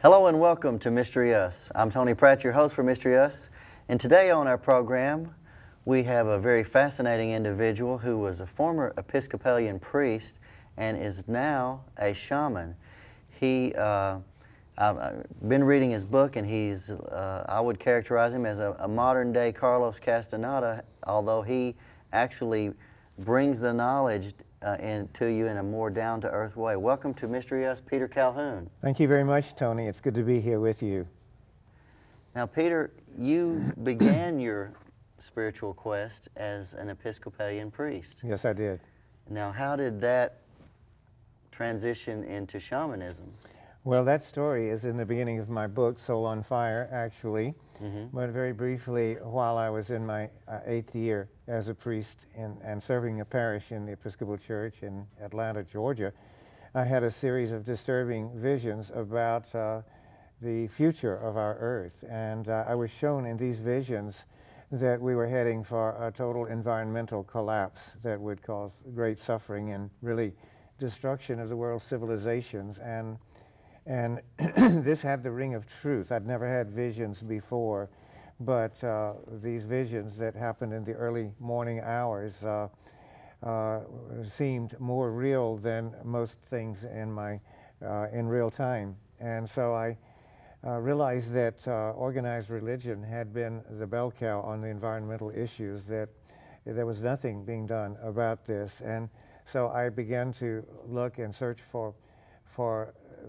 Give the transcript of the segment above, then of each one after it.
Hello and welcome to Mystery Us. I'm Tony Pratt, your host for Mystery Us. And today on our program, we have a very fascinating individual who was a former Episcopalian priest and is now a shaman. I've been reading his book, and he's, I would characterize him as a modern day Carlos Casteneda, although he actually brings the knowledge to you in a more down-to-earth way. Welcome to Mystery Us, Peter Calhoun. Thank you very much, Tony. It's good to be here with you. Now, Peter, you began your spiritual quest as an Episcopalian priest. Yes, I did. Now, how did that transition into shamanism? Well, that story is in the beginning of my book, Soul on Fire, actually. But very briefly, while I was in my 8th year as a priest and serving a parish in the Episcopal Church in Atlanta, Georgia, I had a series of disturbing visions about the future of our earth. And I was shown in these visions that we were heading for a total environmental collapse that would cause great suffering and really destruction of the world's civilizations. And this had the ring of truth. I'd never had visions before, but these visions that happened in the early morning hours seemed more real than most things in real time. And so I realized that organized religion had been the bell cow on the environmental issues, that there was nothing being done about this. And so I began to look and search for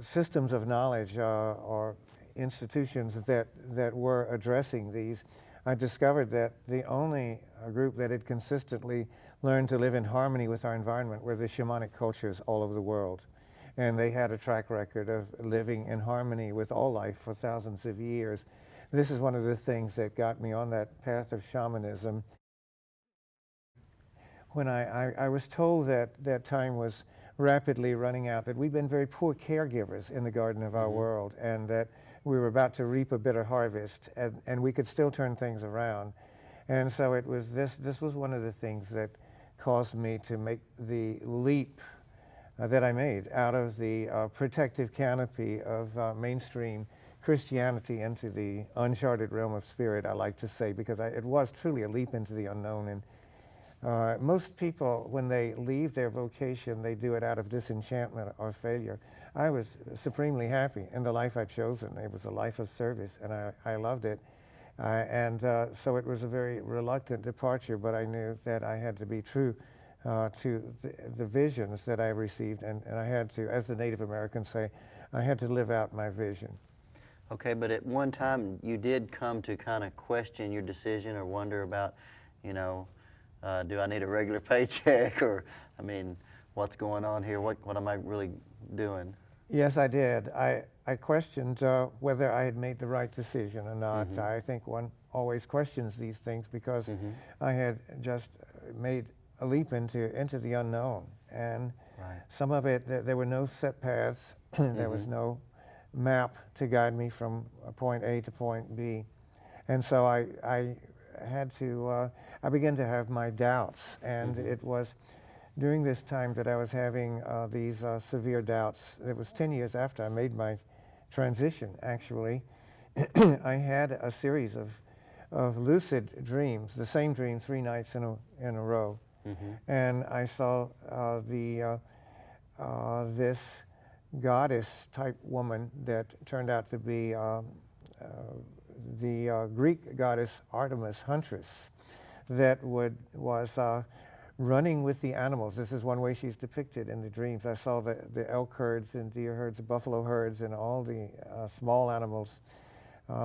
systems of knowledge or institutions that were addressing these. I discovered that the only group that had consistently learned to live in harmony with our environment were the shamanic cultures all over the world. And they had a track record of living in harmony with all life for thousands of years. This is one of the things that got me on that path of shamanism. When I was told that time was rapidly running out, that we'd been very poor caregivers in the garden of our world, and that we were about to reap a bitter harvest, and we could still turn things around. And so it was this was one of the things that caused me to make the leap that I made out of the protective canopy of mainstream Christianity into the uncharted realm of spirit, I like to say, because it was truly a leap into the unknown. And most people, when they leave their vocation, they do it out of disenchantment or failure. I was supremely happy in the life I'd chosen. It was a life of service, and I loved it. So it was a very reluctant departure, but I knew that I had to be true to the visions that I received, and I had to, as the Native Americans say, I had to live out my vision. Okay, but at one time you did come to kind of question your decision or wonder about, do I need a regular paycheck, or, I mean, what's going on here? What am I really doing? Yes, I did. I questioned whether I had made the right decision or not. I think one always questions these things because I had just made a leap into the unknown. And some of it, there were no set paths. There was no map to guide me from point A to point B. And so I began to have my doubts, and it was during this time that I was having these severe doubts. It was 10 years after I made my transition, actually. I had a series of lucid dreams, the same dream 3 nights in a row. And I saw this goddess-type woman that turned out to be the Greek goddess Artemis Huntress, that was running with the animals. This is one way she's depicted in the dreams. I saw the elk herds and deer herds, buffalo herds, and all the small animals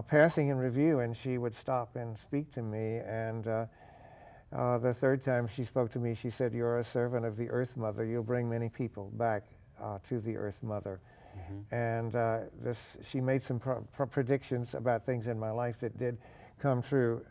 passing in review, and she would stop and speak to me. And the third time she spoke to me, she said, "You're a servant of the Earth Mother. You'll bring many people back to the Earth Mother." And she made some predictions about things in my life that did come true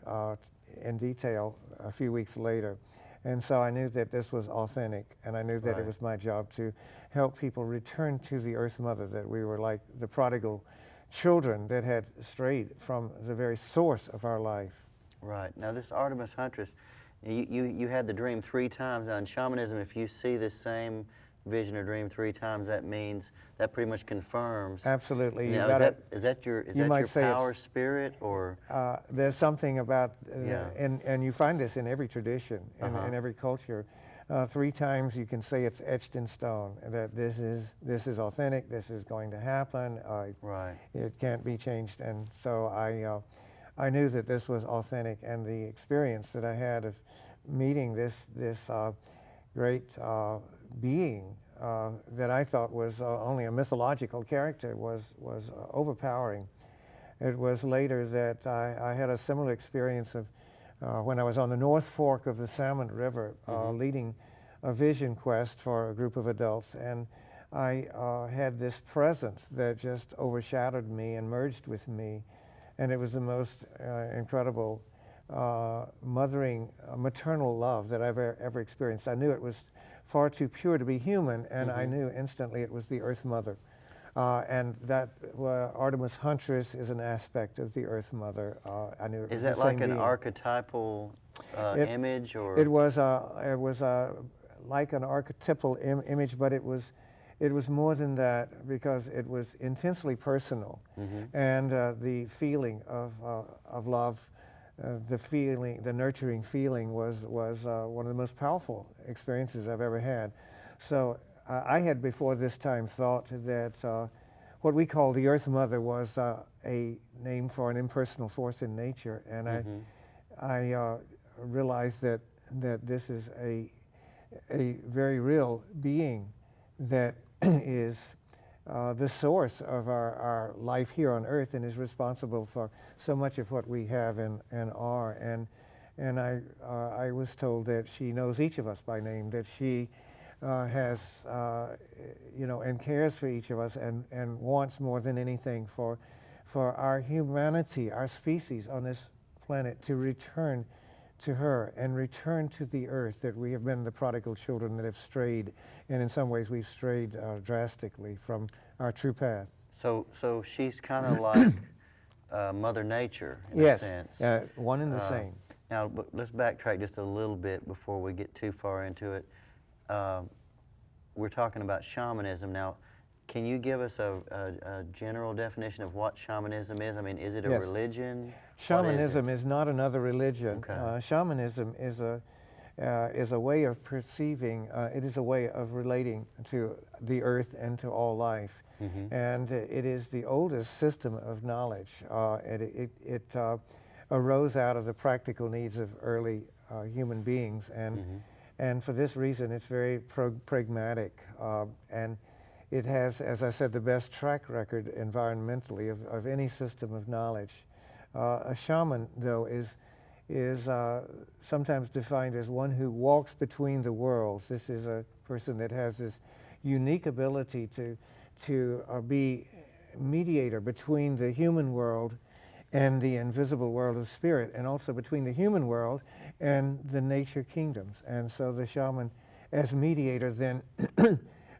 in detail a few weeks later. And so I knew that this was authentic, and I knew that it was my job to help people return to the Earth Mother, that we were like the prodigal children that had strayed from the very source of our life. Right. Now, this Artemis Huntress, you had the dream 3 times. Now, in shamanism, if you see this same vision or dream 3 times, that means that pretty much confirms. Absolutely. Now, is that your power spirit, or? There's something about, Yeah. and you find this in every tradition, in every culture. 3 times you can say it's etched in stone, that this is authentic, this is going to happen. Right. It can't be changed. And so I knew that this was authentic, and the experience that I had of meeting this great being that I thought was only a mythological character was overpowering. It was later that I had a similar experience of when I was on the North Fork of the Salmon River, leading a vision quest for a group of adults, and I had this presence that just overshadowed me and merged with me, and it was the most incredible maternal love that I've ever experienced. I knew it was far too pure to be human, and I knew instantly it was the Earth Mother. And that Artemis Huntress is an aspect of the Earth Mother. I knew it was Is that the like same an being. archetypal image, or? It was like an archetypal image, but it was more than that, because it was intensely personal, and the feeling of love, the nurturing feeling was one of the most powerful experiences I've ever had. So I had before this time thought that what we call the Earth Mother was a name for an impersonal force in nature, and I realized that this is a very real being that is the source of our life here on Earth, and is responsible for so much of what we have and are. And I was told that she knows each of us by name, that she has, and cares for each of us, and wants more than anything for our humanity, our species on this planet, to return to her and return to the earth, that we have been the prodigal children that have strayed, and in some ways we've strayed drastically from our true path. So she's kind of like Mother Nature, in a sense. Yes, one and the same. Now, but let's backtrack just a little bit before we get too far into it. We're talking about shamanism now. Can you give us a general definition of what shamanism is? I mean, is it a religion? Shamanism is not another religion. Okay. Shamanism is a way of perceiving, it is a way of relating to the earth and to all life. And it is the oldest system of knowledge. It arose out of the practical needs of early human beings, and for this reason it's very pragmatic, and it has, as I said, the best track record environmentally of any system of knowledge. A shaman, though, is sometimes defined as one who walks between the worlds. This is a person that has this unique ability to be mediator between the human world and the invisible world of spirit, and also between the human world and the nature kingdoms. And so the shaman, as mediator, then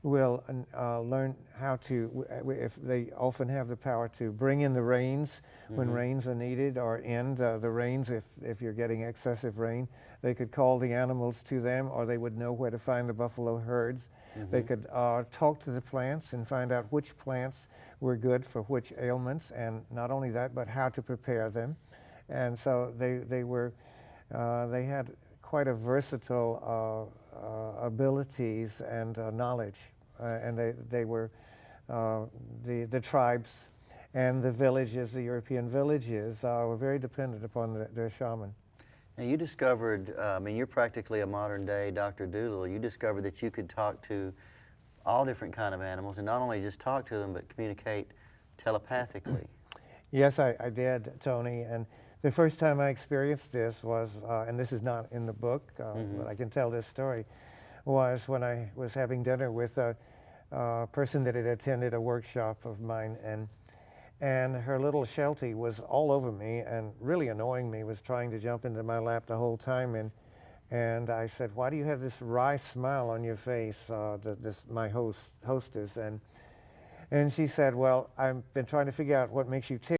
will learn how to, if they often have the power to bring in the rains when rains are needed, or end the rains if you're getting excessive rain. They could call the animals to them, or they would know where to find the buffalo herds. They could talk to the plants and find out which plants were good for which ailments, and not only that, but how to prepare them. And so they had quite a versatile abilities and knowledge, and they were the tribes and the villages, the European villages, were very dependent upon their shaman. Now you discovered, you're practically a modern day Dr. Doolittle. You discovered that you could talk to all different kind of animals, and not only just talk to them, but communicate telepathically. Yes, I did, Tony, and the first time I experienced this was, and this is not in the book, but I can tell this story, was when I was having dinner with a person that had attended a workshop of mine, and her little Sheltie was all over me and really annoying me, was trying to jump into my lap the whole time, and I said, "Why do you have this wry smile on your face?" My hostess, and she said, "Well, I've been trying to figure out what makes you tick."